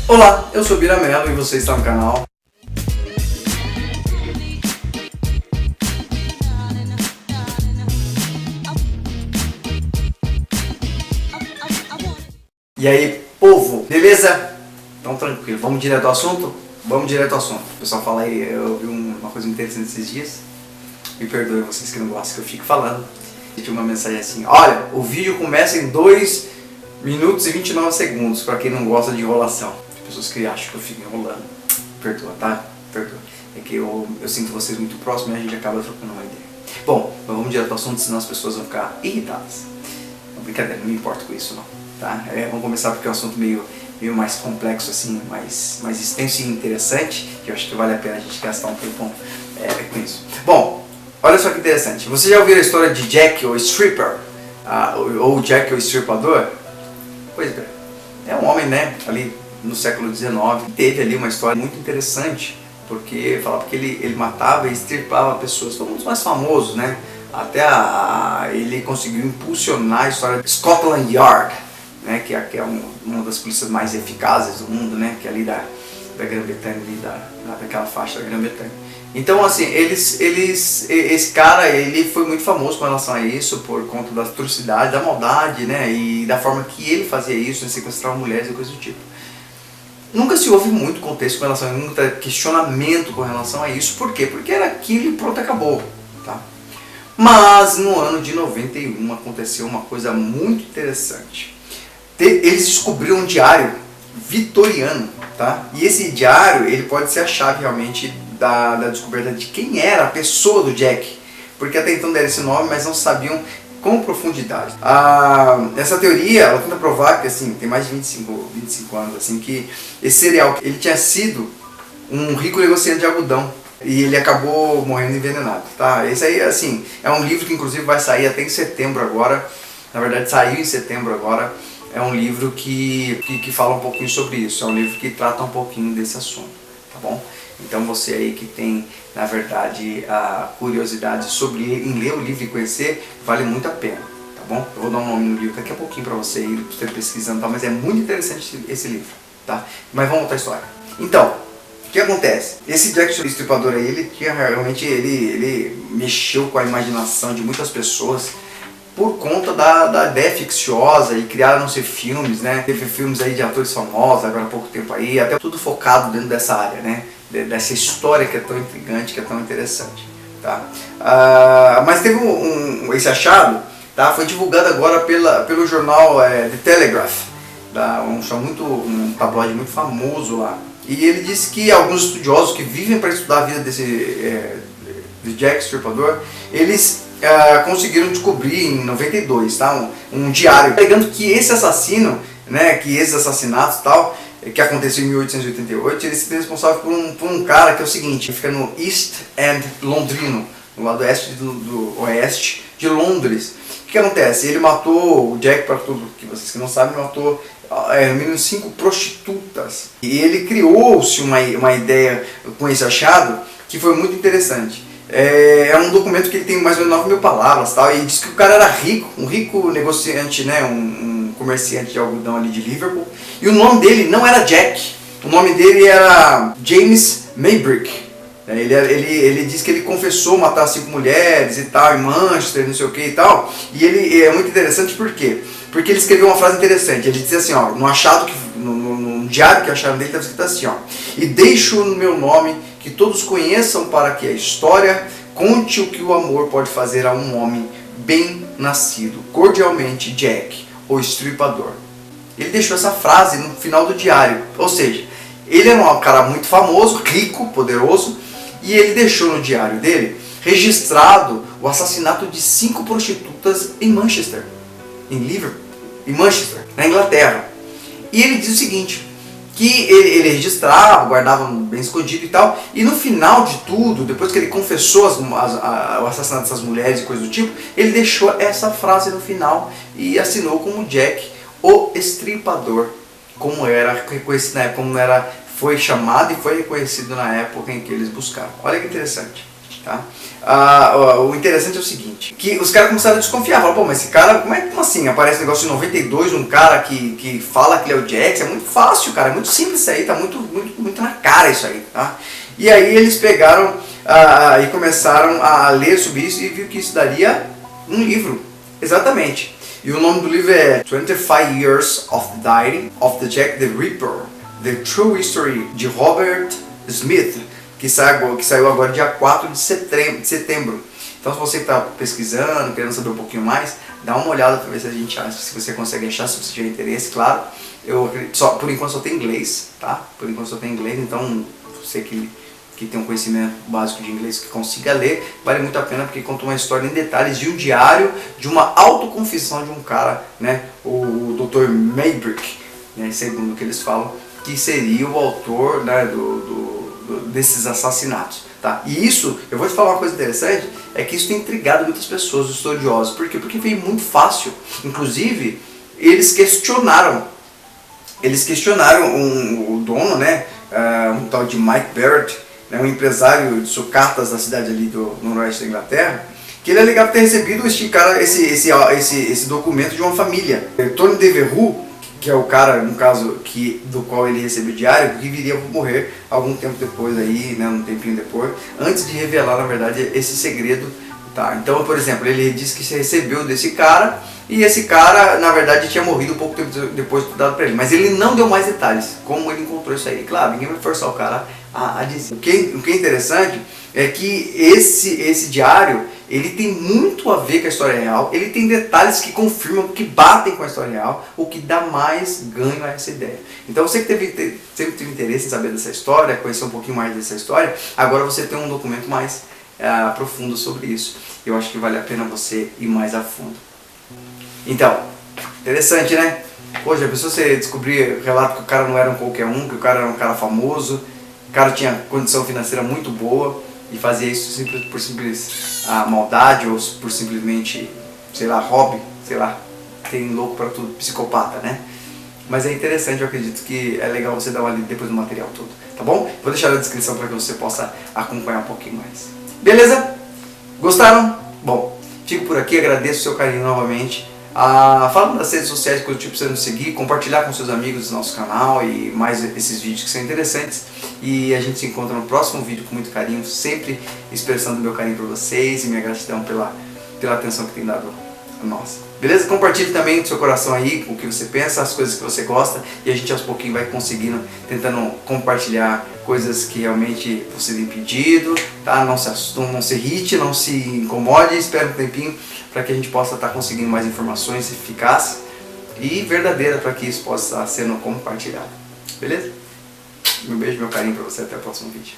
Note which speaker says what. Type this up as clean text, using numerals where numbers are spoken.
Speaker 1: Olá, eu sou Bira Mello e você está no canal. E aí, povo, beleza? Então tranquilo, vamos direto ao assunto? Vamos direto ao assunto. O pessoal fala aí, eu vi uma coisa interessante esses dias. Me perdoem vocês que não gostam que eu fique falando. Tinha uma mensagem assim: olha, o vídeo começa em 2 minutos e 29 segundos, pra quem não gosta de enrolação. Pessoas que acham que eu fico enrolando. Perdoa, tá? Perdoa. É que eu sinto vocês muito próximos e a gente acaba trocando uma ideia. Bom, vamos direto ao assunto, senão as pessoas vão ficar irritadas. Não, brincadeira, não me importo com isso não, tá? Vamos começar porque é um assunto meio mais complexo assim, mais extenso e interessante, que eu acho que vale a pena a gente gastar um tempão com isso. Bom, olha só que interessante. Você já ouviu a história de Jack o Stripper? Ou Jack o Estripador? Pois bem, é um homem, né, ali no século XIX, teve ali uma história muito interessante, porque falava que ele matava e extirpava pessoas. Foi um dos mais famosos, né? Até ele conseguiu impulsionar a história de Scotland Yard, né? Que é uma das polícias mais eficazes do mundo, né? Que é ali da Grã-Bretanha, daquela faixa da Grã-Bretanha. Então, assim, esse cara, ele foi muito famoso com relação a isso, por conta da atrocidade, da maldade, né? E da forma que ele fazia isso, né? Sequestrava mulheres e coisas do tipo. Nunca se ouve muito contexto com relação a muito questionamento com relação a isso. Por quê? Porque era aquilo e pronto, acabou. Tá? Mas no ano de 91 aconteceu uma coisa muito interessante. Eles descobriram um diário vitoriano. Tá? E esse diário ele pode ser a chave realmente da descoberta de quem era a pessoa do Jack. Porque até então deram esse nome, mas não sabiam com profundidade. Essa teoria, ela tenta provar que, assim, tem mais de 25 anos, assim, que esse serial, ele tinha sido um rico negociante de algodão e ele acabou morrendo envenenado, tá? Esse aí, assim, é um livro que inclusive vai sair até em setembro agora, na verdade saiu em setembro agora, é um livro que fala um pouquinho sobre isso, é um livro que trata um pouquinho desse assunto, tá bom? Então você aí que tem, na verdade, a curiosidade sobre em ler o livro e conhecer, vale muito a pena, tá bom? Eu vou dar um nome no livro daqui a pouquinho para você ir pesquisando, tá? Mas é muito interessante esse livro, tá? Mas vamos voltar à história. Então, o que acontece? Esse Jack o Estripador aí, ele tinha realmente, ele mexeu com a imaginação de muitas pessoas por conta da ideia ficciosa, e criaram-se filmes, né? Teve filmes aí de atores famosos agora há pouco tempo aí, até tudo focado dentro dessa área, né? Dessa história que é tão intrigante, que é tão interessante, tá? Mas teve esse achado, tá? Foi divulgado agora pelo jornal The Telegraph, um tabloide muito famoso lá. E ele disse que alguns estudiosos que vivem para estudar a vida de Jack Stripador, eles conseguiram descobrir em 92, tá? Um diário alegando que esse assassino, né, que esses assassinatos e tal, que aconteceu em 1888, ele se responsável por um cara que é o seguinte: fica no East End londrino, no lado oeste do oeste de Londres. O que acontece? Ele matou, o Jack, para tudo que vocês que não sabem, matou no mínimo 5 prostitutas. E ele criou-se uma ideia com esse achado que foi muito interessante. É um documento que ele tem mais ou menos 9.000 palavras, tal, e diz que o cara era rico, um rico negociante, né, um comerciante de algodão ali de Liverpool, e o nome dele não era Jack, o nome dele era James Maybrick. Ele diz que ele confessou matar 5 mulheres e tal, em Manchester, não sei o que e tal, e ele é muito interessante por quê? Porque ele escreveu uma frase interessante. Ele dizia assim, ó, no diário que acharam dele estava escrito assim, ó: e deixo no meu nome que todos conheçam, para que a história conte o que o amor pode fazer a um homem bem nascido. Cordialmente, Jack, o Estripador. Ele deixou essa frase no final do diário. Ou seja, ele era um cara muito famoso, rico, poderoso, e ele deixou no diário dele registrado o assassinato de 5 prostitutas em Manchester, em Liverpool, em Manchester, na Inglaterra. E ele diz o seguinte, que ele registrava, guardava bem escondido e tal, e no final de tudo, depois que ele confessou o assassinato dessas mulheres e coisa do tipo, ele deixou essa frase no final e assinou como Jack o Estripador, como era reconhecido na época, foi chamado e foi reconhecido na época em que eles buscaram. Olha que interessante. tá? O interessante é o seguinte, que os caras começaram a desconfiar, falaram, pô, mas esse cara, como assim? Aparece um negócio de 92, um cara que fala que ele é o Jax, é muito fácil, cara, é muito simples isso aí, tá muito na cara isso aí, tá? E aí eles pegaram e começaram a ler sobre isso e viu que isso daria um livro, exatamente. E o nome do livro é 25 Years of the Diary of the Jack the Ripper, The True History, de Robert Smith, que saiu agora dia 4 de setembro. Então se você está pesquisando, querendo saber um pouquinho mais, dá uma olhada para ver se a gente acha, se você consegue achar, se você tiver interesse, claro. Por enquanto só tem inglês, tá? Por enquanto só tem inglês, então você que tem um conhecimento básico de inglês, que consiga ler, vale muito a pena, porque conta uma história em detalhes de um diário, de uma autoconfissão de um cara, né? O Dr. Maybrick, né? Segundo o que eles falam, que seria o autor, né, desses assassinatos, tá? E isso, eu vou te falar uma coisa interessante, é que isso tem intrigado muitas pessoas, os estudiosos. Por quê? Porque veio muito fácil. Inclusive, eles questionaram o dono, né, um tal de Mike Barrett, né, um empresário de sucatas da cidade ali do noroeste da Inglaterra, que ele alegava ter recebido esse documento de uma família. Tony Devereux, que é o cara, no caso, do qual ele recebeu o diário, que viria a morrer algum tempo depois aí, né, um tempinho depois, antes de revelar, na verdade, esse segredo, tá? Então, por exemplo, ele disse que se recebeu desse cara, e esse cara, na verdade, tinha morrido um pouco tempo depois de dado para ele, mas ele não deu mais detalhes, como ele encontrou isso aí. Claro, ninguém vai forçar o cara a dizer. O que é interessante é que esse diário, ele tem muito a ver com a história real, ele tem detalhes que confirmam, que batem com a história real, o que dá mais ganho a essa ideia. Então você que sempre teve interesse em saber dessa história, conhecer um pouquinho mais dessa história, agora você tem um documento mais profundo sobre isso. Eu acho que vale a pena você ir mais a fundo. Então, interessante, né? Hoje, a pessoa você descobrir relato que o cara não era um qualquer um, que o cara era um cara famoso, o cara tinha condição financeira muito boa, e fazia isso por simples maldade ou por simplesmente, sei lá, hobby, sei lá, tem louco pra tudo, psicopata, né? Mas é interessante, eu acredito que é legal você dar uma lida depois do material todo, tá bom? Vou deixar na descrição para que você possa acompanhar um pouquinho mais. Beleza? Gostaram? Bom, fico por aqui, agradeço o seu carinho novamente. Fala nas redes sociais que eu te preciso seguir, compartilhar com seus amigos do nosso canal e mais esses vídeos que são interessantes. E a gente se encontra no próximo vídeo com muito carinho, sempre expressando meu carinho por vocês e minha gratidão pela atenção que tem dado a nós. Beleza? Compartilhe também do seu coração aí o que você pensa, as coisas que você gosta, e a gente aos pouquinhos vai conseguindo, tentando compartilhar coisas que realmente você tem pedido, tá? Não se irrite, não se incomode, espere um tempinho para que a gente possa estar conseguindo mais informações eficazes e verdadeiras para que isso possa estar sendo compartilhado. Beleza? Meu beijo, meu carinho para você, até o próximo vídeo.